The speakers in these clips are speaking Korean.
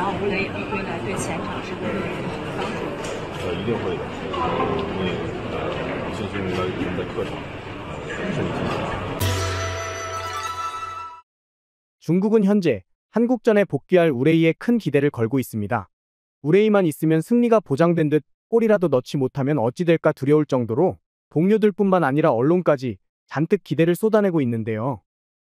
然后吴磊也会归来对前场是会有帮助的。一定会的，因为有信心我们在客场胜利进行。 중국은 현재 한국전에 복귀할 우레이에 큰 기대를 걸고 있습니다. 우레이만 있으면 승리가 보장된 듯 골이라도 넣지 못하면 어찌 될까 두려울 정도로 동료들뿐만 아니라 언론까지 잔뜩 기대를 쏟아내고 있는데요.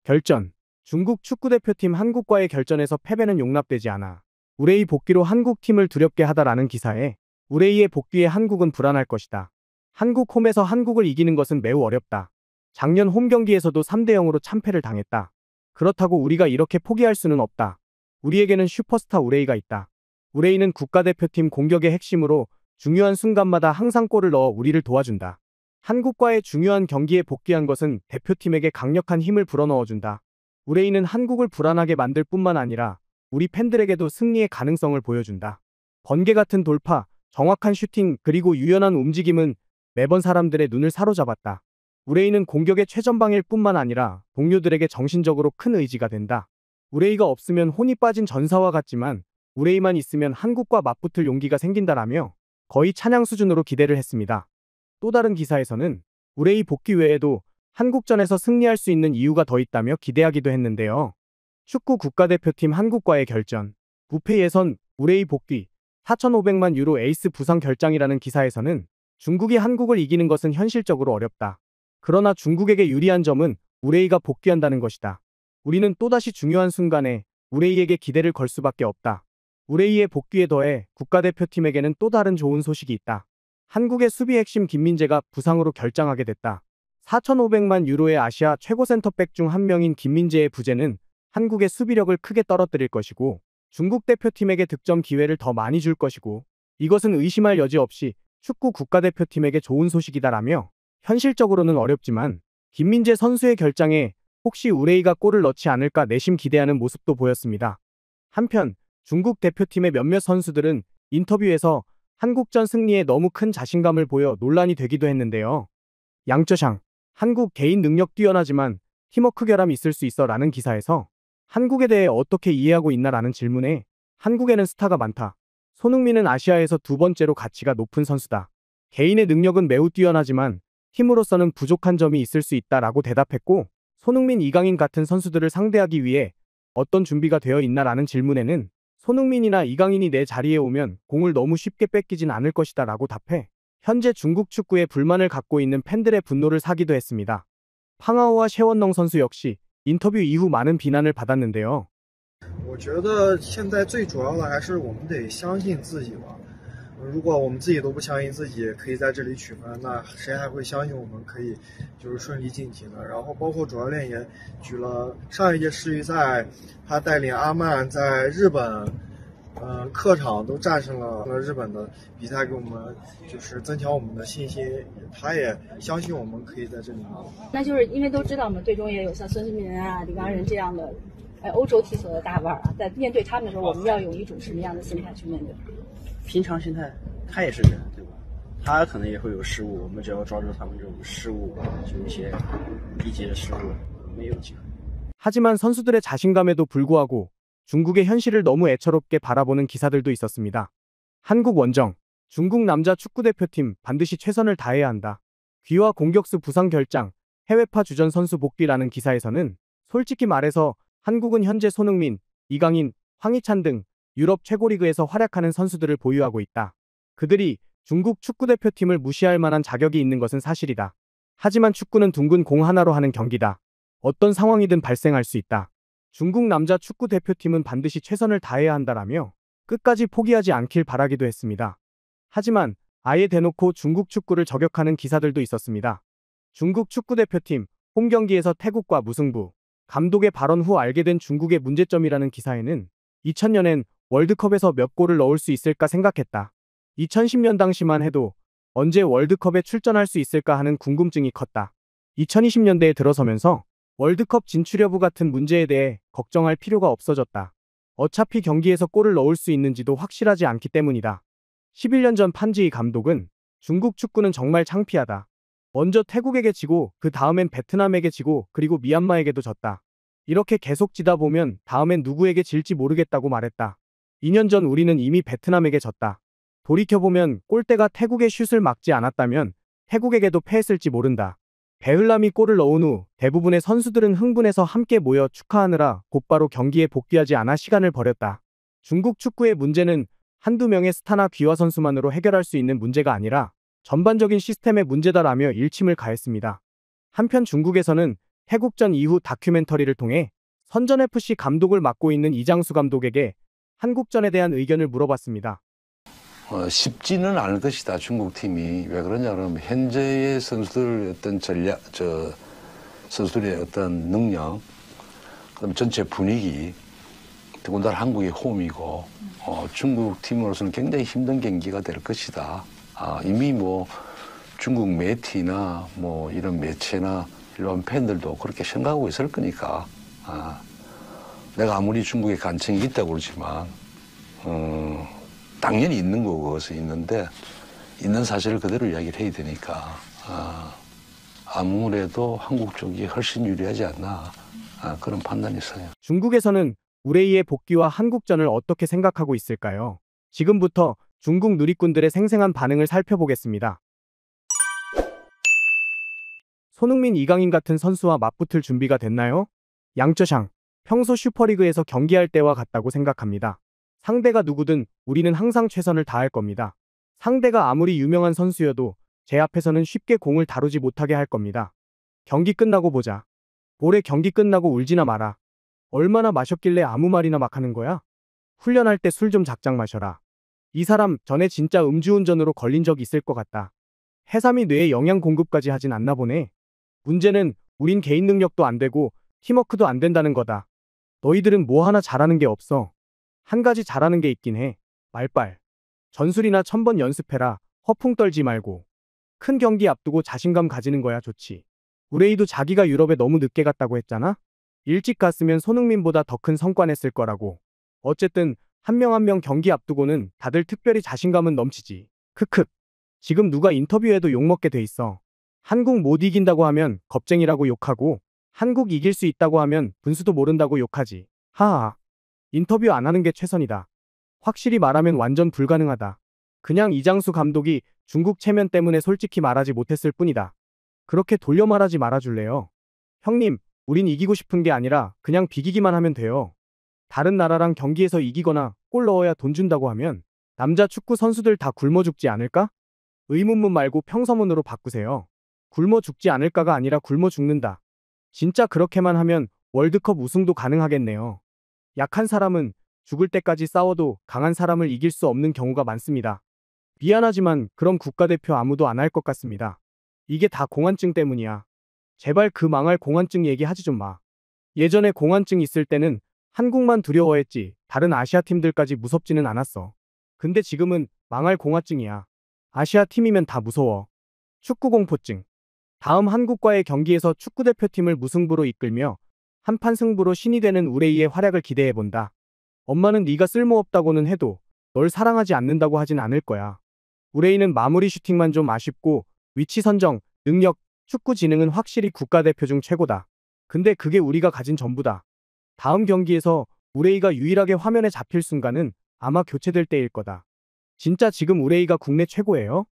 결전. 중국 축구대표팀 한국과의 결전에서 패배는 용납되지 않아 우레이 복귀로 한국팀을 두렵게 하다라는 기사에 우레이의 복귀에 한국은 불안할 것이다. 한국 홈에서 한국을 이기는 것은 매우 어렵다. 작년 홈 경기에서도 3대 0으로 참패를 당했다. 그렇다고 우리가 이렇게 포기할 수는 없다. 우리에게는 슈퍼스타 우레이가 있다. 우레이는 국가대표팀 공격의 핵심으로 중요한 순간마다 항상 골을 넣어 우리를 도와준다. 한국과의 중요한 경기에 복귀한 것은 대표팀에게 강력한 힘을 불어넣어준다. 우레이는 한국을 불안하게 만들 뿐만 아니라 우리 팬들에게도 승리의 가능성을 보여준다. 번개 같은 돌파, 정확한 슈팅 그리고 유연한 움직임은 매번 사람들의 눈을 사로잡았다. 우레이는 공격의 최전방일 뿐만 아니라 동료들에게 정신적으로 큰 의지가 된다. 우레이가 없으면 혼이 빠진 전사와 같지만 우레이만 있으면 한국과 맞붙을 용기가 생긴다라며 거의 찬양 수준으로 기대를 했습니다. 또 다른 기사에서는 우레이 복귀 외에도 한국전에서 승리할 수 있는 이유가 더 있다며 기대하기도 했는데요. 축구 국가대표팀 한국과의 결전, 부패 예선, 우레이 복귀, 4,500만 유로 에이스 부상 결장이라는 기사에서는 중국이 한국을 이기는 것은 현실적으로 어렵다. 그러나 중국에게 유리한 점은 우레이가 복귀한다는 것이다. 우리는 또다시 중요한 순간에 우레이에게 기대를 걸 수밖에 없다. 우레이의 복귀에 더해 국가대표팀에게는 또 다른 좋은 소식이 있다. 한국의 수비 핵심 김민재가 부상으로 결장하게 됐다. 4,500만 유로의 아시아 최고 센터백 중 한 명인 김민재의 부재는 한국의 수비력을 크게 떨어뜨릴 것이고 중국 대표팀에게 득점 기회를 더 많이 줄 것이고 이것은 의심할 여지 없이 축구 국가대표팀에게 좋은 소식이다라며 현실적으로는 어렵지만 김민재 선수의 결장에 혹시 우레이가 골을 넣지 않을까 내심 기대하는 모습도 보였습니다. 한편 중국 대표팀의 몇몇 선수들은 인터뷰에서 한국전 승리에 너무 큰 자신감을 보여 논란이 되기도 했는데요. 양쩌샹, 한국 개인 능력 뛰어나지만 팀워크 결함이 있을 수 있어 라는 기사에서 한국에 대해 어떻게 이해하고 있나 라는 질문에 한국에는 스타가 많다. 손흥민은 아시아에서 두 번째로 가치가 높은 선수다. 개인의 능력은 매우 뛰어나지만 팀으로서는 부족한 점이 있을 수 있다라고 대답했고 손흥민, 이강인 같은 선수들을 상대하기 위해 어떤 준비가 되어 있나 라는 질문에는 손흥민이나 이강인이 내 자리에 오면 공을 너무 쉽게 뺏기진 않을 것이다 라고 답해 현재 중국 축구에 불만을 갖고 있는 팬들의 분노를 사기도 했습니다. 팡하오와 셰원농 선수 역시 인터뷰 이후 많은 비난을 받았는데요. 我觉得现在最主要的还是我们得相信自己吧。如果我们自己都不相信自己可以在这里取分，那谁还会相信我们可以就是顺利晋级呢？然后包括主教练也举了上一届世预赛，他带领阿曼在日本，客场都战胜了日本的比赛，给我们就是增强我们的信心。他也相信我们可以在这里拿。那就是因为都知道我们队中也有像孙兴民啊、李刚仁这样的，欧洲体所的大腕啊，在面对他们的时候，我们要有一种什么样的心态去面对？平常心态，他也是人，对吧？他可能也会有失误，我们只要抓住他们这种失误，就一些低级的失误，我们也有机会。 하지만 선수들의 자신감에도 불구하고 중국의 현실을 너무 애처롭게 바라보는 기사들도 있었습니다. 한국 원정, 중국 남자 축구대표팀 반드시 최선을 다해야 한다. 귀화 공격수 부상 결장, 해외파 주전 선수 복귀라는 기사에서는 솔직히 말해서 한국은 현재 손흥민, 이강인, 황희찬 등 유럽 최고리그에서 활약하는 선수들을 보유하고 있다. 그들이 중국 축구대표팀을 무시할 만한 자격이 있는 것은 사실이다. 하지만 축구는 둥근 공 하나로 하는 경기다. 어떤 상황이든 발생할 수 있다. 중국 남자 축구대표팀은 반드시 최선을 다해야 한다라며 끝까지 포기하지 않길 바라기도 했습니다. 하지만 아예 대놓고 중국 축구를 저격하는 기사들도 있었습니다. 중국 축구대표팀 홈 경기에서 태국과 무승부, 감독의 발언 후 알게 된 중국의 문제점이라는 기사에는 2000년엔 월드컵에서 몇 골을 넣을 수 있을까 생각했다. 2010년 당시만 해도 언제 월드컵에 출전할 수 있을까 하는 궁금증이 컸다. 2020년대에 들어서면서 월드컵 진출 여부 같은 문제에 대해 걱정할 필요가 없어졌다. 어차피 경기에서 골을 넣을 수 있는지도 확실하지 않기 때문이다. 11년 전 판지희 감독은 중국 축구는 정말 창피하다. 먼저 태국에게 지고 그 다음엔 베트남에게 지고 그리고 미얀마에게도 졌다. 이렇게 계속 지다 보면 다음엔 누구에게 질지 모르겠다고 말했다. 2년 전 우리는 이미 베트남에게 졌다. 돌이켜보면 골대가 태국의 슛을 막지 않았다면 태국에게도 패했을지 모른다. 베흘람이 골을 넣은 후 대부분의 선수들은 흥분해서 함께 모여 축하하느라 곧바로 경기에 복귀하지 않아 시간을 버렸다. 중국 축구의 문제는 한두 명의 스타나 귀화 선수만으로 해결할 수 있는 문제가 아니라 전반적인 시스템의 문제다라며 일침을 가했습니다. 한편 중국에서는 태국전 이후 다큐멘터리를 통해 선전FC 감독을 맡고 있는 이장수 감독에게 한국전에 대한 의견을 물어봤습니다. 쉽지는 않을 것이다. 중국 팀이. 왜 그러냐 그러면 현재의 선수들 어떤 선수들의 어떤 능력, 그다음에 전체 분위기, 더군다나 한국의 홈이고 중국 팀으로서는 굉장히 힘든 경기가 될 것이다. 이미 뭐 중국媒体나 뭐 이런 매체나 일반 팬들도 그렇게 생각하고 있을 거니까 내가 아무리 중국에 간청이 있다고 그러지만 당연히 있는 거고 그것은 있는데 있는 사실을 그대로 이야기를 해야 되니까 아무래도 한국 쪽이 훨씬 유리하지 않나 그런 판단이 있어요. 중국에서는 우레이의 복귀와 한국전을 어떻게 생각하고 있을까요? 지금부터 중국 누리꾼들의 생생한 반응을 살펴보겠습니다. 손흥민, 이강인 같은 선수와 맞붙을 준비가 됐나요? 양쩌샹, 평소 슈퍼리그에서 경기할 때와 같다고 생각합니다. 상대가 누구든 우리는 항상 최선을 다할 겁니다. 상대가 아무리 유명한 선수여도 제 앞에서는 쉽게 공을 다루지 못하게 할 겁니다. 경기 끝나고 보자. 올해 경기 끝나고 울지나 마라. 얼마나 마셨길래 아무 말이나 막 하는 거야? 훈련할 때 술 좀 작작 마셔라. 이 사람 전에 진짜 음주운전으로 걸린 적 있을 것 같다. 해삼이 뇌에 영양 공급까지 하진 않나 보네. 문제는 우린 개인 능력도 안 되고 팀워크도 안 된다는 거다. 너희들은 뭐 하나 잘하는 게 없어. 한 가지 잘하는 게 있긴 해. 말빨. 전술이나 1000번 연습해라. 허풍 떨지 말고. 큰 경기 앞두고 자신감 가지는 거야 좋지. 우레이도 자기가 유럽에 너무 늦게 갔다고 했잖아? 일찍 갔으면 손흥민보다 더 큰 성과 냈을 거라고. 어쨌든 한 명 한 명 경기 앞두고는 다들 특별히 자신감은 넘치지. 크크. 지금 누가 인터뷰에도 욕먹게 돼 있어. 한국 못 이긴다고 하면 겁쟁이라고 욕하고 한국 이길 수 있다고 하면 분수도 모른다고 욕하지. 하하. 인터뷰 안 하는 게 최선이다. 확실히 말하면 완전 불가능하다. 그냥 이장수 감독이 중국 체면 때문에 솔직히 말하지 못했을 뿐이다. 그렇게 돌려 말하지 말아줄래요? 형님, 우린 이기고 싶은 게 아니라 그냥 비기기만 하면 돼요. 다른 나라랑 경기에서 이기거나 골 넣어야 돈 준다고 하면 남자 축구 선수들 다 굶어 죽지 않을까? 의문문 말고 평서문으로 바꾸세요. 굶어 죽지 않을까가 아니라 굶어 죽는다. 진짜 그렇게만 하면 월드컵 우승도 가능하겠네요. 약한 사람은 죽을 때까지 싸워도 강한 사람을 이길 수 없는 경우가 많습니다. 미안하지만 그럼 국가대표 아무도 안 할 것 같습니다. 이게 다 공안증 때문이야. 제발 그 망할 공안증 얘기하지 좀 마. 예전에 공안증 있을 때는 한국만 두려워했지 다른 아시아 팀들까지 무섭지는 않았어. 근데 지금은 망할 공화증이야. 아시아 팀이면 다 무서워. 축구 공포증. 다음 한국과의 경기에서 축구대표팀을 무승부로 이끌며 한판 승부로 신이 되는 우레이의 활약을 기대해본다. 엄마는 네가 쓸모없다고는 해도 널 사랑하지 않는다고 하진 않을 거야. 우레이는 마무리 슈팅만 좀 아쉽고 위치 선정, 능력, 축구 지능은 확실히 국가대표 중 최고다. 근데 그게 우리가 가진 전부다. 다음 경기에서 우레이가 유일하게 화면에 잡힐 순간은 아마 교체될 때일 거다. 진짜 지금 우레이가 국내 최고예요?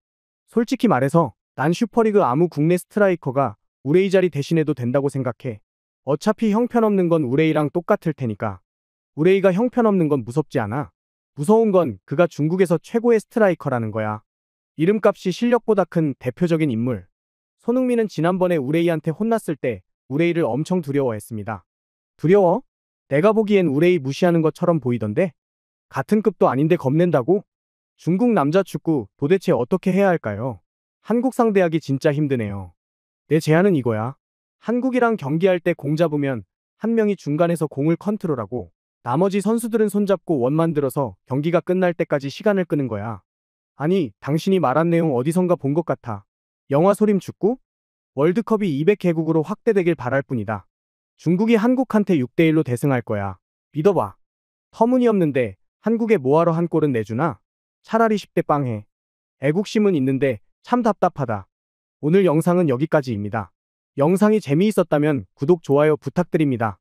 솔직히 말해서 난 슈퍼리그 아무 국내 스트라이커가 우레이 자리 대신해도 된다고 생각해. 어차피 형편없는 건 우레이랑 똑같을 테니까. 우레이가 형편없는 건 무섭지 않아. 무서운 건 그가 중국에서 최고의 스트라이커라는 거야. 이름값이 실력보다 큰 대표적인 인물. 손흥민은 지난번에 우레이한테 혼났을 때 우레이를 엄청 두려워했습니다. 두려워? 내가 보기엔 우레이 무시하는 것처럼 보이던데? 같은 급도 아닌데 겁낸다고? 중국 남자 축구 도대체 어떻게 해야 할까요? 한국 상대하기 진짜 힘드네요. 내 제안은 이거야. 한국이랑 경기할 때 공 잡으면 한 명이 중간에서 공을 컨트롤하고 나머지 선수들은 손잡고 원 만들어서 경기가 끝날 때까지 시간을 끄는 거야. 아니, 당신이 말한 내용 어디선가 본 것 같아. 영화 소림 축구? 월드컵이 200개국으로 확대되길 바랄 뿐이다. 중국이 한국한테 6대1로 대승할 거야. 믿어봐. 터무니없는데 한국에 뭐하러 한 골은 내주나? 차라리 10대 빵해. 애국심은 있는데 참 답답하다. 오늘 영상은 여기까지입니다. 영상이 재미있었다면 구독, 좋아요 부탁드립니다.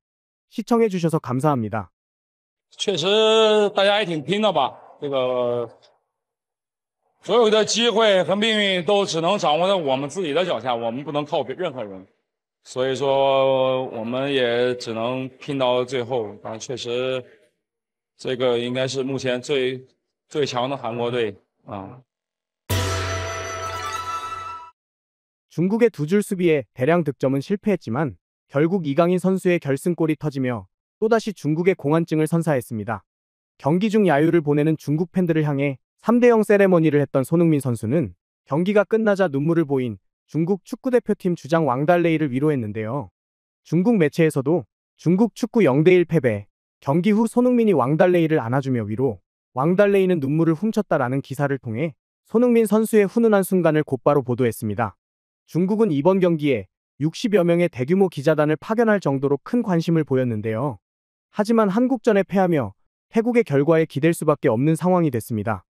시청해주셔서 감사합니다. 确实大家也挺拼的吧，这个所有的机会和命运都只能掌握在我们自己的脚下，我们不能靠任何人，所以说我们也只能拼到最后。但确实，这个应该是目前最强的韩国队啊。 중국의 두 줄 수비에 대량 득점은 실패했지만 결국 이강인 선수의 결승골이 터지며 또다시 중국의 공안증을 선사했습니다. 경기 중 야유를 보내는 중국 팬들을 향해 3대0 세레머니를 했던 손흥민 선수는 경기가 끝나자 눈물을 보인 중국 축구대표팀 주장 왕달레이를 위로했는데요. 중국 매체에서도 중국 축구 0대1 패배, 경기 후 손흥민이 왕달레이를 안아주며 위로, 왕달레이는 눈물을 훔쳤다라는 기사를 통해 손흥민 선수의 훈훈한 순간을 곧바로 보도했습니다. 중국은 이번 경기에 60여 명의 대규모 기자단을 파견할 정도로 큰 관심을 보였는데요. 하지만 한국전에 패하며 태국의 결과에 기댈 수밖에 없는 상황이 됐습니다.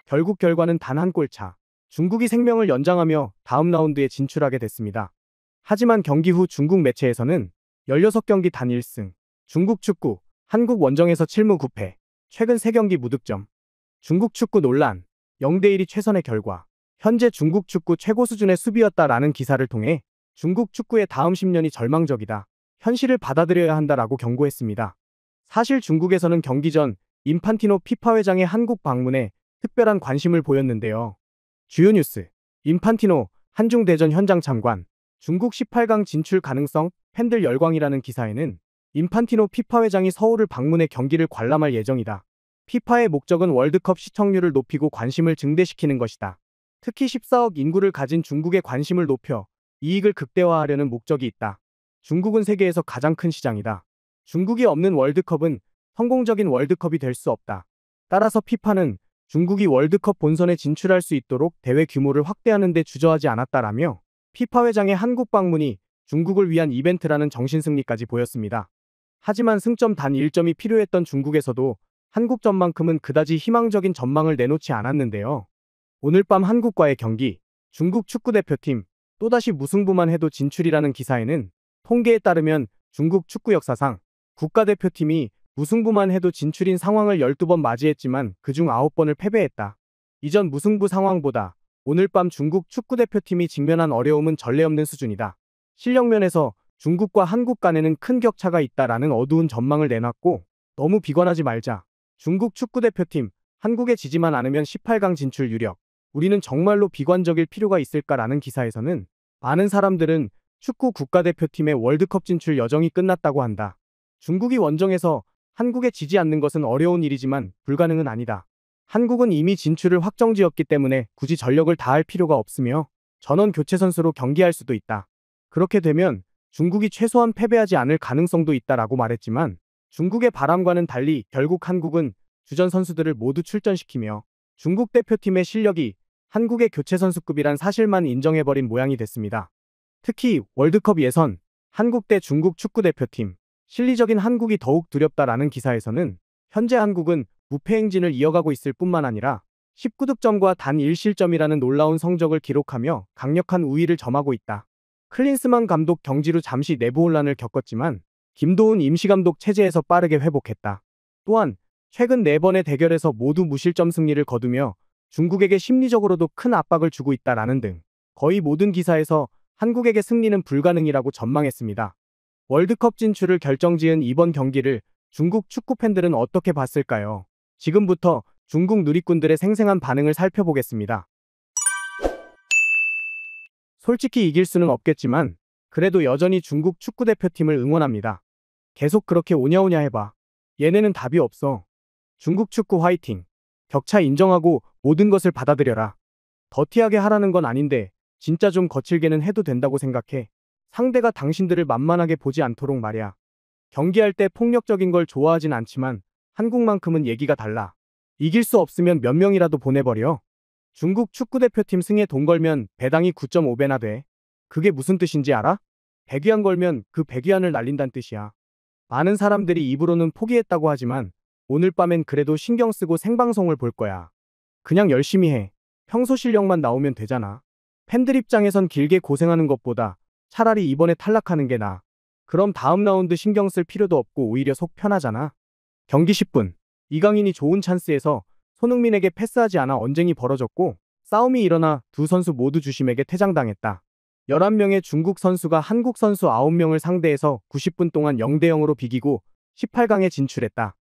결국 결과는 단 한 골차. 중국이 생명을 연장하며 다음 라운드에 진출하게 됐습니다. 하지만 경기 후 중국 매체에서는 16경기 단 1승, 중국 축구, 한국 원정에서 7무 9패, 최근 3경기 무득점, 중국 축구 논란, 0대1이 최선의 결과, 현재 중국 축구 최고 수준의 수비였다라는 기사를 통해 중국 축구의 다음 10년이 절망적이다, 현실을 받아들여야 한다라고 경고했습니다. 사실 중국에서는 경기 전 인판티노 피파 회장의 한국 방문에 특별한 관심을 보였는데요. 주요 뉴스, 인판티노 한중대전 현장 참관, 중국 18강 진출 가능성, 팬들 열광이라는 기사에는 인판티노 피파 회장이 서울을 방문해 경기를 관람할 예정이다. 피파의 목적은 월드컵 시청률을 높이고 관심을 증대시키는 것이다. 특히 14억 인구를 가진 중국의 관심을 높여 이익을 극대화하려는 목적이 있다. 중국은 세계에서 가장 큰 시장이다. 중국이 없는 월드컵은 성공적인 월드컵이 될 수 없다. 따라서 피파는 중국이 월드컵 본선에 진출할 수 있도록 대회 규모를 확대하는 데 주저하지 않았다라며 피파 회장의 한국 방문이 중국을 위한 이벤트라는 정신승리까지 보였습니다. 하지만 승점 단 1점이 필요했던 중국에서도 한국전만큼은 그다지 희망적인 전망을 내놓지 않았는데요. 오늘 밤 한국과의 경기, 중국 축구대표팀, 또다시 무승부만 해도 진출이라는 기사에는 통계에 따르면 중국 축구 역사상 국가대표팀이 무승부만 해도 진출인 상황을 12번 맞이했지만 그중 9번을 패배했다. 이전 무승부 상황보다 오늘 밤 중국 축구대표팀이 직면한 어려움은 전례 없는 수준이다. 실력 면에서 중국과 한국 간에는 큰 격차가 있다라는 어두운 전망을 내놨고, 너무 비관하지 말자. 중국 축구대표팀, 한국에 지지만 않으면 18강 진출 유력. 우리는 정말로 비관적일 필요가 있을까라는 기사에서는 많은 사람들은 축구 국가대표팀의 월드컵 진출 여정이 끝났다고 한다. 중국이 원정에서 한국에 지지 않는 것은 어려운 일이지만 불가능은 아니다. 한국은 이미 진출을 확정지었기 때문에 굳이 전력을 다할 필요가 없으며 전원 교체 선수로 경기할 수도 있다. 그렇게 되면 중국이 최소한 패배하지 않을 가능성도 있다라고 말했지만, 중국의 바람과는 달리 결국 한국은 주전 선수들을 모두 출전시키며 중국 대표팀의 실력이 한국의 교체 선수급이란 사실만 인정해버린 모양이 됐습니다. 특히 월드컵 예선, 한국 대 중국 축구대표팀, 실리적인 한국이 더욱 두렵다라는 기사에서는 현재 한국은 무패 행진을 이어가고 있을 뿐만 아니라 19득점과 단 1실점이라는 놀라운 성적을 기록하며 강력한 우위를 점하고 있다. 클린스만 감독 경질 후 잠시 내부 혼란을 겪었지만 김도훈 임시감독 체제에서 빠르게 회복했다. 또한 최근 4번의 대결에서 모두 무실점 승리를 거두며 중국에게 심리적으로도 큰 압박을 주고 있다라는 등 거의 모든 기사에서 한국에게 승리는 불가능이라고 전망했습니다. 월드컵 진출을 결정지은 이번 경기를 중국 축구 팬들은 어떻게 봤을까요? 지금부터 중국 누리꾼들의 생생한 반응을 살펴보겠습니다. 솔직히 이길 수는 없겠지만 그래도 여전히 중국 축구대표팀을 응원합니다. 계속 그렇게 오냐오냐 해봐. 얘네는 답이 없어. 중국 축구 화이팅. 격차 인정하고 모든 것을 받아들여라. 더티하게 하라는 건 아닌데 진짜 좀 거칠게는 해도 된다고 생각해. 상대가 당신들을 만만하게 보지 않도록 말이야. 경기할 때 폭력적인 걸 좋아하진 않지만 한국만큼은 얘기가 달라. 이길 수 없으면 몇 명이라도 보내버려. 중국 축구대표팀 승에 돈 걸면 배당이 9.5배나 돼. 그게 무슨 뜻인지 알아? 100위안 걸면 그 100위안을 날린다는 뜻이야. 많은 사람들이 입으로는 포기했다고 하지만 오늘 밤엔 그래도 신경 쓰고 생방송을 볼 거야. 그냥 열심히 해. 평소 실력만 나오면 되잖아. 팬들 입장에선 길게 고생하는 것보다 차라리 이번에 탈락하는 게 나아. 그럼 다음 라운드 신경 쓸 필요도 없고 오히려 속 편하잖아. 경기 10분. 이강인이 좋은 찬스에서 손흥민에게 패스하지 않아 언쟁이 벌어졌고 싸움이 일어나 두 선수 모두 주심에게 퇴장당했다. 11명의 중국 선수가 한국 선수 9명을 상대해서 90분 동안 0대0으로 비기고 18강에 진출했다.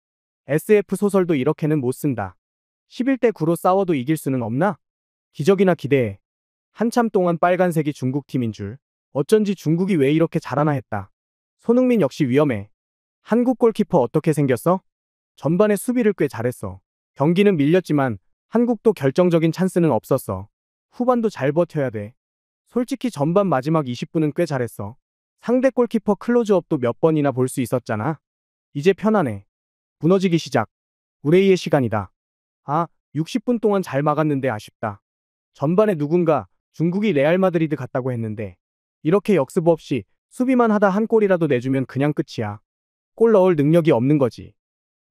SF 소설도 이렇게는 못 쓴다. 11대 9로 싸워도 이길 수는 없나? 기적이나 기대해. 한참 동안 빨간색이 중국 팀인 줄. 어쩐지 중국이 왜 이렇게 잘하나 했다. 손흥민 역시 위험해. 한국 골키퍼 어떻게 생겼어? 전반에 수비를 꽤 잘했어. 경기는 밀렸지만 한국도 결정적인 찬스는 없었어. 후반도 잘 버텨야 돼. 솔직히 전반 마지막 20분은 꽤 잘했어. 상대 골키퍼 클로즈업도 몇 번이나 볼 수 있었잖아. 이제 편하네. 무너지기 시작. 우레이의 시간이다. 60분 동안 잘 막았는데 아쉽다. 전반에 누군가 중국이 레알 마드리드 같다고 했는데 이렇게 역습 없이 수비만 하다 한 골이라도 내주면 그냥 끝이야. 골 넣을 능력이 없는 거지.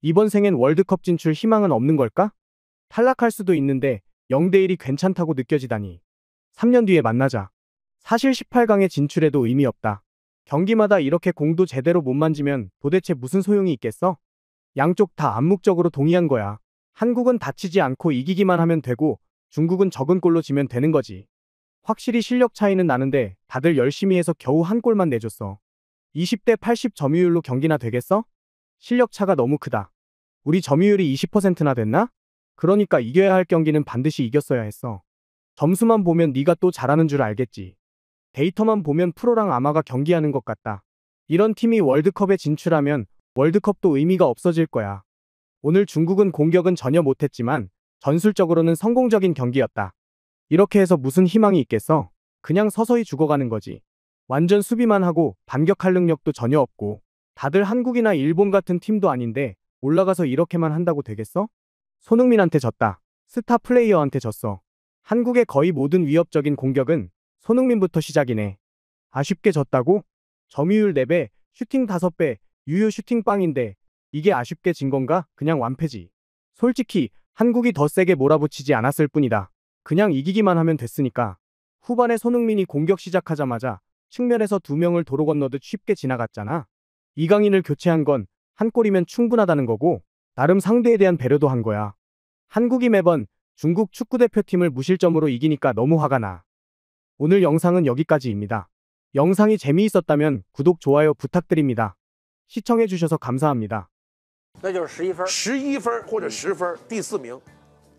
이번 생엔 월드컵 진출 희망은 없는 걸까? 탈락할 수도 있는데 0대1이 괜찮다고 느껴지다니. 3년 뒤에 만나자. 사실 18강에 진출해도 의미 없다. 경기마다 이렇게 공도 제대로 못 만지면 도대체 무슨 소용이 있겠어? 양쪽 다 암묵적으로 동의한 거야. 한국은 다치지 않고 이기기만 하면 되고 중국은 적은 골로 지면 되는 거지. 확실히 실력 차이는 나는데 다들 열심히 해서 겨우 한 골만 내줬어. 20대 80 점유율로 경기나 되겠어? 실력 차가 너무 크다. 우리 점유율이 20%나 됐나? 그러니까 이겨야 할 경기는 반드시 이겼어야 했어. 점수만 보면 네가 또 잘하는 줄 알겠지. 데이터만 보면 프로랑 아마가 경기하는 것 같다. 이런 팀이 월드컵에 진출하면 월드컵도 의미가 없어질 거야. 오늘 중국은 공격은 전혀 못했지만 전술적으로는 성공적인 경기였다. 이렇게 해서 무슨 희망이 있겠어? 그냥 서서히 죽어가는 거지. 완전 수비만 하고 반격할 능력도 전혀 없고 다들 한국이나 일본 같은 팀도 아닌데 올라가서 이렇게만 한다고 되겠어? 손흥민한테 졌다. 스타 플레이어한테 졌어. 한국의 거의 모든 위협적인 공격은 손흥민부터 시작이네. 아쉽게 졌다고? 점유율 4배, 슈팅 5배, 유효 슈팅 빵인데 이게 아쉽게 진 건가? 그냥 완패지. 솔직히 한국이 더 세게 몰아붙이지 않았을 뿐이다. 그냥 이기기만 하면 됐으니까. 후반에 손흥민이 공격 시작하자마자 측면에서 2명을 도로 건너듯 쉽게 지나갔잖아. 이강인을 교체한 건 한 골이면 충분하다는 거고 나름 상대에 대한 배려도 한 거야. 한국이 매번 중국 축구대표팀을 무실점으로 이기니까 너무 화가 나. 오늘 영상은 여기까지입니다. 영상이 재미있었다면 구독, 좋아요 부탁드립니다. 시청해주셔서 감사합니다. 那就是11分，11分或者10分，第4名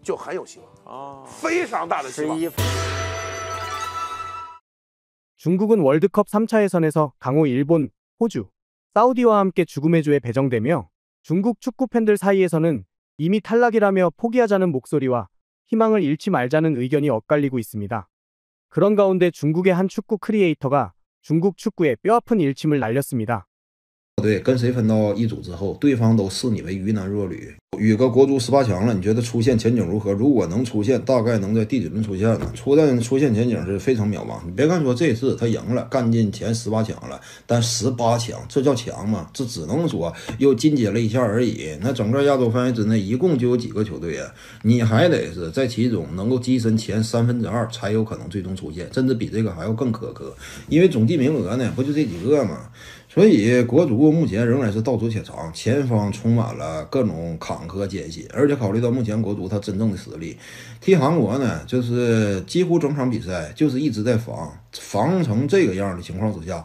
就很有希望非常大的希望。 중국은 월드컵 3차 예선에서 강호 일본, 호주, 사우디와 함께 죽음의 조에 배정되며 중국 축구 팬들 사이에서는 이미 탈락이라며 포기하자는 목소리와 희망을 잃지 말자는 의견이 엇갈리고 있습니다. 그런 가운데 중국의 한 축구 크리에이터가 중국 축구에 뼈아픈 일침을 날렸습니다. 对，跟谁分到一组之后，对方都视你为鱼腩若履。宇哥国足18强了，你觉得出现前景如何？如果能出现，大概能在第几轮出现呢？出现前景是非常渺茫。你别看说这次他赢了，干进前18强了，但18强这叫强吗？这只能说又进阶了一下而已。那整个亚洲范围之内，一共就有几个球队啊？你还得是在其中能够跻身前2/3，才有可能最终出现，甚至比这个还要更苛刻。因为总计名额呢，不就这几个吗？所以国足目前仍然是倒追且长，前方充满了各种坎坷艰辛，而且考虑到目前国足他真正的实力，踢韩国呢，就是几乎整场比赛就是一直在防成这个样的情况之下，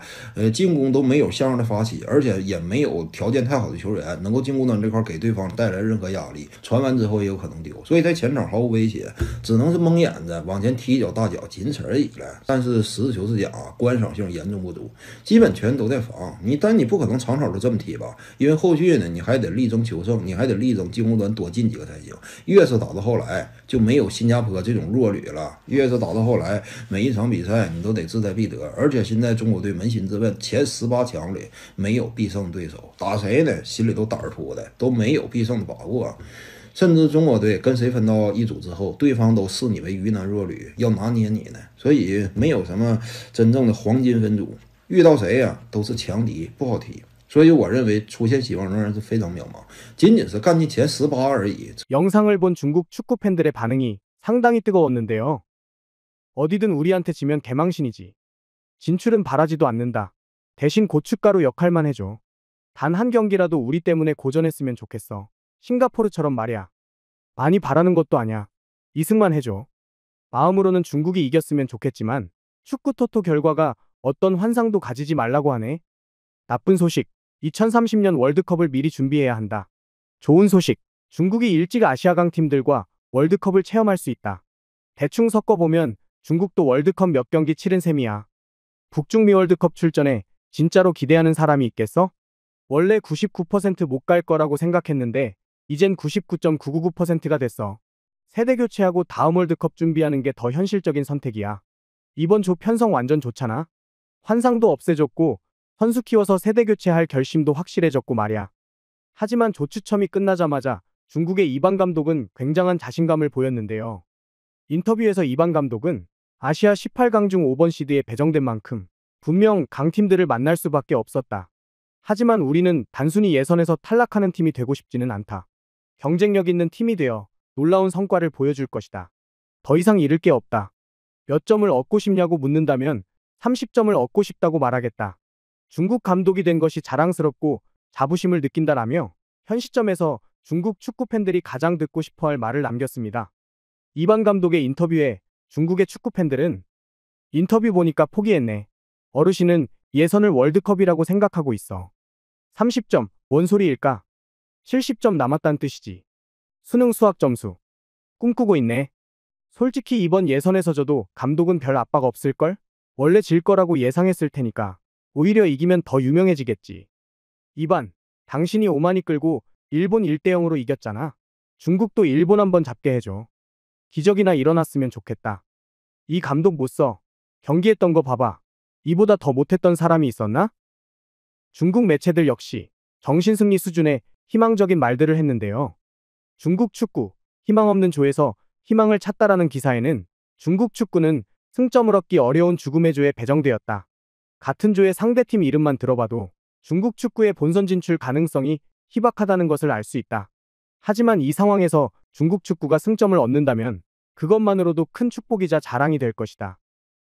进攻都没有像样的发起，而且也没有条件太好的球员能够进攻端这块给对方带来任何压力，传完之后也有可能丢，所以在前场毫无威胁，只能是蒙眼着往前踢一脚大脚，仅此而已了。但是实事求是讲啊，观赏性严重不足，基本全都在防。但你不可能场场都这么踢吧？因为后续呢，你还得力争求胜，你还得力争进攻端多进几个才行。越是打到后来，就没有新加坡这种弱旅了。越是打到后来，每一场比赛你都得志在必得。而且现在中国队扪心自问，前18强里没有必胜对手，打谁呢？心里都胆儿突的，都没有必胜的把握。甚至中国队跟谁分到一组之后，对方都视你为鱼腩弱旅，要拿捏你呢。所以没有什么真正的黄金分组。遇到谁呀，都是强敌，不好踢。所以我认为出现希望仍然是非常渺茫，仅仅是干进前18而已。 영상을 본 중국 축구 팬들의 반응이 상당히 뜨거웠는데요. 어디든 우리한테 지면 개망신이지. 진출은 바라지도 않는다. 대신 고춧가루 역할만 해줘. 단 한 경기라도 우리 때문에 고전했으면 좋겠어. 싱가포르처럼 말이야. 많이 바라는 것도 아냐. 2승만 해줘. 마음으로는 중국이 이겼으면 좋겠지만 축구 토토 결과가 어떤 환상도 가지지 말라고 하네. 나쁜 소식. 2030년 월드컵을 미리 준비해야 한다. 좋은 소식. 중국이 일찍 아시아강 팀들과 월드컵을 체험할 수 있다. 대충 섞어보면 중국도 월드컵 몇 경기 치른 셈이야. 북중미 월드컵 출전에 진짜로 기대하는 사람이 있겠어? 원래 99% 못 갈 거라고 생각했는데 이젠 99.999%가 됐어. 세대 교체하고 다음 월드컵 준비하는 게 더 현실적인 선택이야. 이번 조 편성 완전 좋잖아. 환상도 없애줬고 선수 키워서 세대 교체할 결심도 확실해졌고 말이야. 하지만 조 추첨이 끝나자마자 중국의 이방 감독은 굉장한 자신감을 보였는데요. 인터뷰에서 이방 감독은 아시아 18강 중 5번 시드에 배정된 만큼 분명 강팀들을 만날 수밖에 없었다. 하지만 우리는 단순히 예선에서 탈락하는 팀이 되고 싶지는 않다. 경쟁력 있는 팀이 되어 놀라운 성과를 보여줄 것이다. 더 이상 잃을 게 없다. 몇 점을 얻고 싶냐고 묻는다면 30점을 얻고 싶다고 말하겠다. 중국 감독이 된 것이 자랑스럽고 자부심을 느낀다라며 현 시점에서 중국 축구 팬들이 가장 듣고 싶어할 말을 남겼습니다. 이방 감독의 인터뷰에 중국의 축구 팬들은 인터뷰 보니까 포기했네. 어르신은 예선을 월드컵이라고 생각하고 있어. 30점, 뭔 소리일까? 70점 남았다는 뜻이지. 수능 수학 점수. 꿈꾸고 있네. 솔직히 이번 예선에서 져도 감독은 별 압박 없을걸? 원래 질 거라고 예상했을 테니까. 오히려 이기면 더 유명해지겠지. 이반, 당신이 오만이 끌고 일본 1대0으로 이겼잖아. 중국도 일본 한번 잡게 해줘. 기적이나 일어났으면 좋겠다. 이 감독 못 써. 경기했던 거 봐봐. 이보다 더 못했던 사람이 있었나? 중국 매체들 역시 정신승리 수준의 희망적인 말들을 했는데요. 중국 축구, 희망 없는 조에서 희망을 찾다라는 기사에는 중국 축구는 승점을 얻기 어려운 죽음의 조에 배정되었다. 같은 조의 상대팀 이름만 들어봐도 중국 축구의 본선 진출 가능성이 희박하다는 것을 알 수 있다. 하지만 이 상황에서 중국 축구가 승점을 얻는다면 그것만으로도 큰 축복이자 자랑이 될 것이다.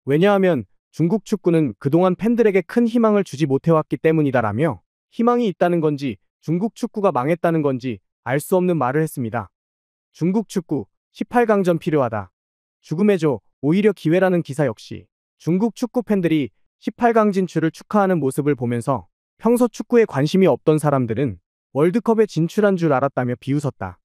왜냐하면 중국 축구는 그동안 팬들에게 큰 희망을 주지 못해왔기 때문이다라며 희망이 있다는 건지 중국 축구가 망했다는 건지 알 수 없는 말을 했습니다. 중국 축구 18강전 필요하다. 죽음의 조 오히려 기회라는 기사 역시 중국 축구 팬들이 18강 진출을 축하하는 모습을 보면서 평소 축구에 관심이 없던 사람들은 월드컵에 진출한 줄 알았다며 비웃었다.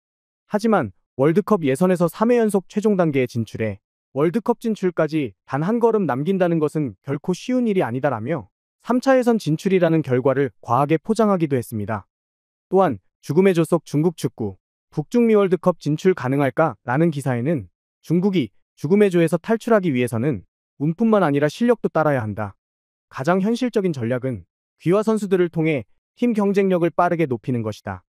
하지만 월드컵 예선에서 3회 연속 최종 단계에 진출해 월드컵 진출까지 단 한 걸음 남긴다는 것은 결코 쉬운 일이 아니다라며 3차 예선 진출이라는 결과를 과하게 포장하기도 했습니다. 또한 죽음의 조 속 중국 축구, 북중미 월드컵 진출 가능할까? 라는 기사에는 중국이 죽음의 조에서 탈출하기 위해서는 운뿐만 아니라 실력도 따라야 한다. 가장 현실적인 전략은 귀화 선수들을 통해 팀 경쟁력을 빠르게 높이는 것이다.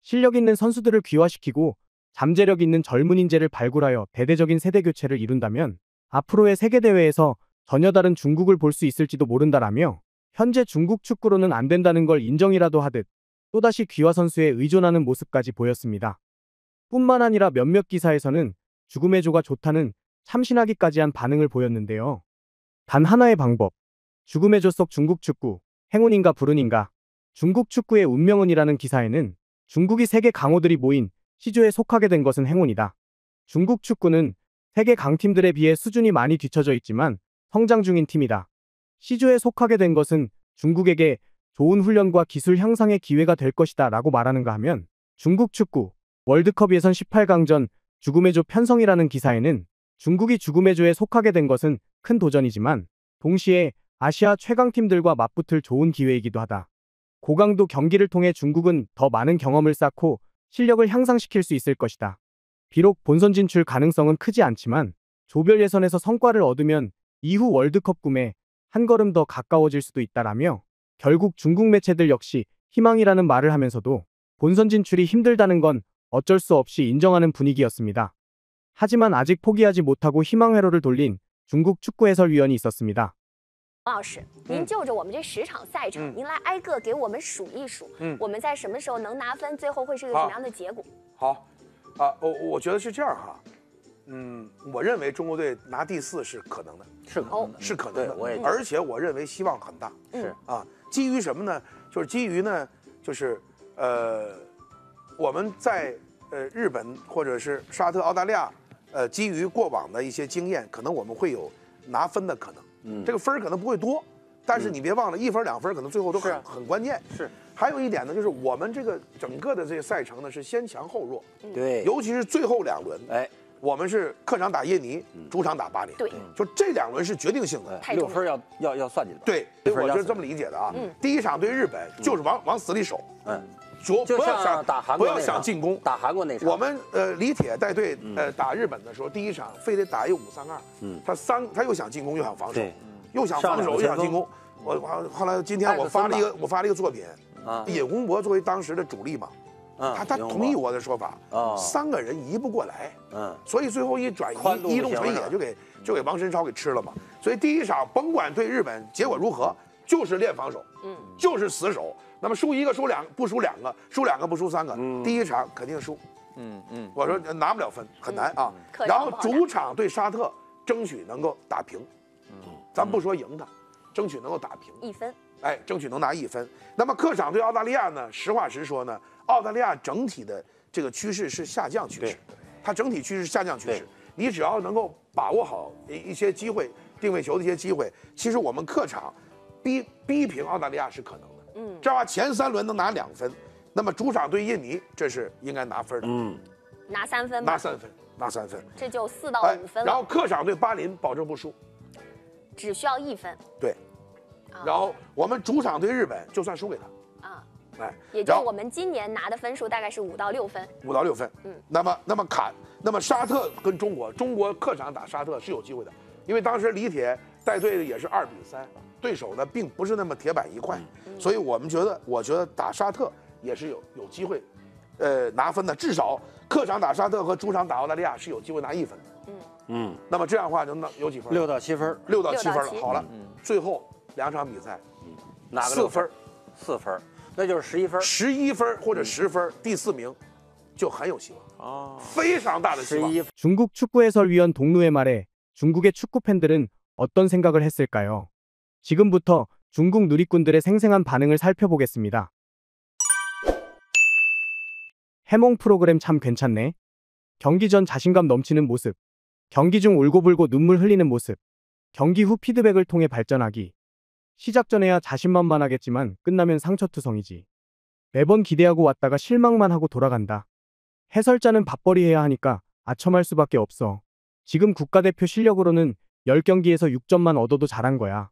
실력 있는 선수들을 귀화시키고 잠재력 있는 젊은 인재를 발굴하여 대대적인 세대 교체를 이룬다면 앞으로의 세계대회에서 전혀 다른 중국을 볼 수 있을지도 모른다라며 현재 중국 축구로는 안 된다는 걸 인정이라도 하듯 또다시 귀화 선수에 의존하는 모습까지 보였습니다. 뿐만 아니라 몇몇 기사에서는 죽음의 조가 좋다는 참신하기까지 한 반응을 보였는데요. 단 하나의 방법. 죽음의 조 속 중국 축구, 행운인가 불운인가. 중국 축구의 운명은이라는 기사에는 중국이 세계 강호들이 모인 시조에 속하게 된 것은 행운이다. 중국 축구는 세계 강팀들에 비해 수준이 많이 뒤처져 있지만 성장 중인 팀이다. 시조에 속하게 된 것은 중국에게 좋은 훈련과 기술 향상의 기회가 될 것이다 라고 말하는가 하면 중국 축구 월드컵 예선 18강전 죽음의 조 편성이라는 기사에는 중국이 죽음의 조에 속하게 된 것은 큰 도전이지만 동시에 아시아 최강팀들과 맞붙을 좋은 기회이기도 하다. 고강도 경기를 통해 중국은 더 많은 경험을 쌓고 실력을 향상시킬 수 있을 것이다. 비록 본선 진출 가능성은 크지 않지만 조별 예선에서 성과를 얻으면 이후 월드컵 꿈에 한 걸음 더 가까워질 수도 있다라며 결국 중국 매체들 역시 희망이라는 말을 하면서도 본선 진출이 힘들다는 건 어쩔 수 없이 인정하는 분위기였습니다. 하지만 아직 포기하지 못하고 희망 회로를 돌린 중국 축구 해설위원이 있었습니다. 王老师，您就着我们这10场赛程，您来挨个给我们数一数，我们在什么时候能拿分，最后会是个什么样的结果？好，我觉得是这样哈，我认为中国队拿第4是可能的，是可能的，我也觉得而且我认为希望很大，是啊，基于什么呢？就是基于呢，就是我们在日本或者是沙特、澳大利亚，基于过往的一些经验，可能我们会有拿分的可能。这个分可能不会多，但是你别忘了，1分2分可能最后都很关键。是，还有一点呢，就是我们这个整个的这个赛程呢是先强后弱，对，尤其是最后2轮，哎，我们是客场打印尼，主场打巴林，对，就这2轮是决定性的，6分要算进来。对，我是这么理解的啊。第1场对日本就是往死里守，就像打韩国不要想进攻，打韩国那场，我们李铁带队打日本的时候，第1场非得打一5-3-2，他又想进攻又想防守，又想防守又想进攻。后来今天我发了一个作品，尹洪博作为当时的主力嘛，他同意我的说法，3个人移不过来，所以最后一转移动成野就给王申超给吃了嘛。所以第1场甭管对日本结果如何，就是练防守，就是死守。那么输1个输2个不输2个，输2个不输3个，第1场肯定输。我说拿不了分，很难啊。然后主场对沙特，争取能够打平。咱不说赢他，争取能够打平1分。哎，争取能拿1分。那么客场对澳大利亚呢？实话实说呢，澳大利亚整体的这个趋势是下降趋势，它整体趋势是下降趋势。你只要能够把握好一些机会，定位球的一些机会，其实我们客场逼平澳大利亚是可能的。这样前3轮能拿2分，那么主场对印尼，这是应该拿分的。拿3分吧。拿3分。这就4到5分了。然后客场对巴林保证不输，只需要1分。对。然后我们主场对日本，就算输给他。哎，也就是我们今年拿的分数大概是5到6分。5到6分。那么沙特跟中国客场打沙特是有机会的，因为当时李铁带队的也是2-3。对手呢，并不是那么铁板一块，所以我觉得打沙特也是有机会，拿分的。至少客场打沙特和主场打澳大利亚是有机会拿1分的。那么这样的话就有几分？6到7分，6到7分了。好了，最后2场比赛，拿个4分，那就是11分，11分或者10分，第4名就很有希望非常大的希望。 중국 축구 해설위원 동루의 말에 중국의 축구 팬들은 어떤 생각을 했을까요? 지금부터 중국 누리꾼들의 생생한 반응을 살펴보겠습니다. 해몽 프로그램 참 괜찮네. 경기 전 자신감 넘치는 모습. 경기 중 울고불고 눈물 흘리는 모습. 경기 후 피드백을 통해 발전하기. 시작 전에야 자신만만하겠지만 끝나면 상처투성이지. 매번 기대하고 왔다가 실망만 하고 돌아간다. 해설자는 밥벌이해야 하니까 아첨할 수밖에 없어. 지금 국가대표 실력으로는 10경기에서 6점만 얻어도 잘한 거야.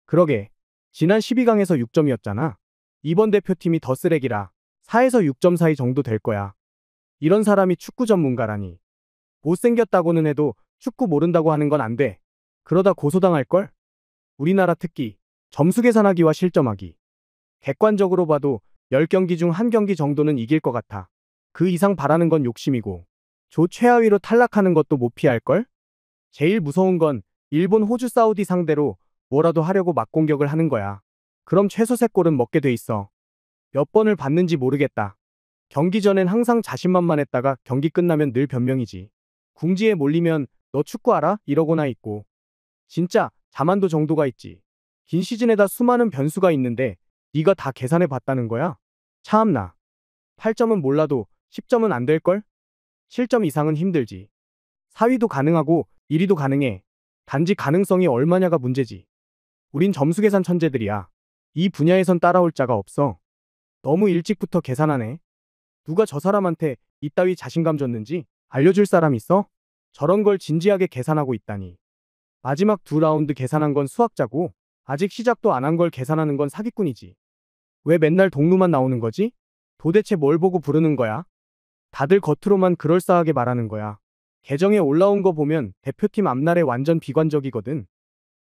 그러게, 지난 12강에서 6점이었잖아. 이번 대표팀이 더 쓰레기라 4에서 6점 사이 정도 될 거야. 이런 사람이 축구 전문가라니. 못생겼다고는 해도 축구 모른다고 하는 건 안 돼. 그러다 고소당할걸? 우리나라 특기, 점수 계산하기와 실점하기. 객관적으로 봐도 10경기 중 1경기 정도는 이길 것 같아. 그 이상 바라는 건 욕심이고. 조 최하위로 탈락하는 것도 못 피할걸? 제일 무서운 건 일본, 호주, 사우디 상대로 뭐라도 하려고 막공격을 하는 거야. 그럼 최소 3골은 먹게 돼 있어. 몇 번을 봤는지 모르겠다. 경기 전엔 항상 자신만만했다가 경기 끝나면 늘 변명이지. 궁지에 몰리면 너 축구 알아? 이러고나 있고. 진짜 자만도 정도가 있지. 긴 시즌에다 수많은 변수가 있는데 네가 다 계산해 봤다는 거야? 참나. 8점은 몰라도 10점은 안 될걸? 7점 이상은 힘들지. 4위도 가능하고 1위도 가능해. 단지 가능성이 얼마냐가 문제지. 우린 점수 계산 천재들이야. 이 분야에선 따라올 자가 없어. 너무 일찍부터 계산하네. 누가 저 사람한테 이따위 자신감 줬는지 알려줄 사람 있어? 저런 걸 진지하게 계산하고 있다니. 마지막 2라운드 계산한 건 수학자고 아직 시작도 안 한 걸 계산하는 건 사기꾼이지. 왜 맨날 동루만 나오는 거지? 도대체 뭘 보고 부르는 거야? 다들 겉으로만 그럴싸하게 말하는 거야. 계정에 올라온 거 보면 대표팀 앞날에 완전 비관적이거든.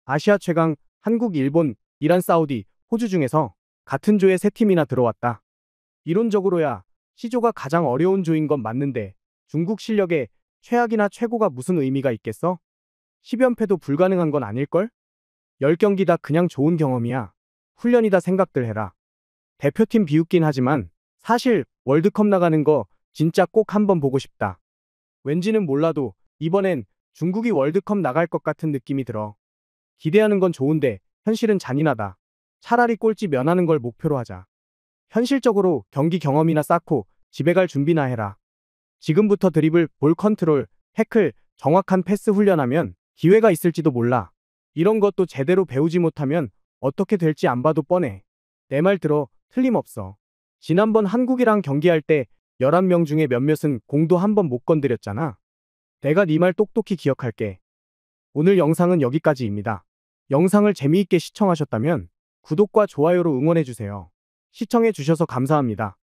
아시아 최강, 한국, 일본, 이란, 사우디, 호주 중에서 같은 조에 3팀이나 들어왔다. 이론적으로야 C조가 가장 어려운 조인 건 맞는데 중국 실력에 최악이나 최고가 무슨 의미가 있겠어? 10연패도 불가능한 건 아닐걸? 10경기 다 그냥 좋은 경험이야. 훈련이다 생각들 해라. 대표팀 비웃긴 하지만 사실 월드컵 나가는 거 진짜 꼭 한번 보고 싶다. 왠지는 몰라도 이번엔 중국이 월드컵 나갈 것 같은 느낌이 들어. 기대하는 건 좋은데 현실은 잔인하다. 차라리 꼴찌 면하는 걸 목표로 하자. 현실적으로 경기 경험이나 쌓고 집에 갈 준비나 해라. 지금부터 드리블, 볼 컨트롤, 태클, 정확한 패스 훈련하면 기회가 있을지도 몰라. 이런 것도 제대로 배우지 못하면 어떻게 될지 안 봐도 뻔해. 내 말 들어, 틀림없어. 지난번 한국이랑 경기할 때 11명 중에 몇몇은 공도 한 번 못 건드렸잖아. 내가 네 말 똑똑히 기억할게. 오늘 영상은 여기까지입니다. 영상을 재미있게 시청하셨다면 구독과 좋아요로 응원해주세요. 시청해주셔서 감사합니다.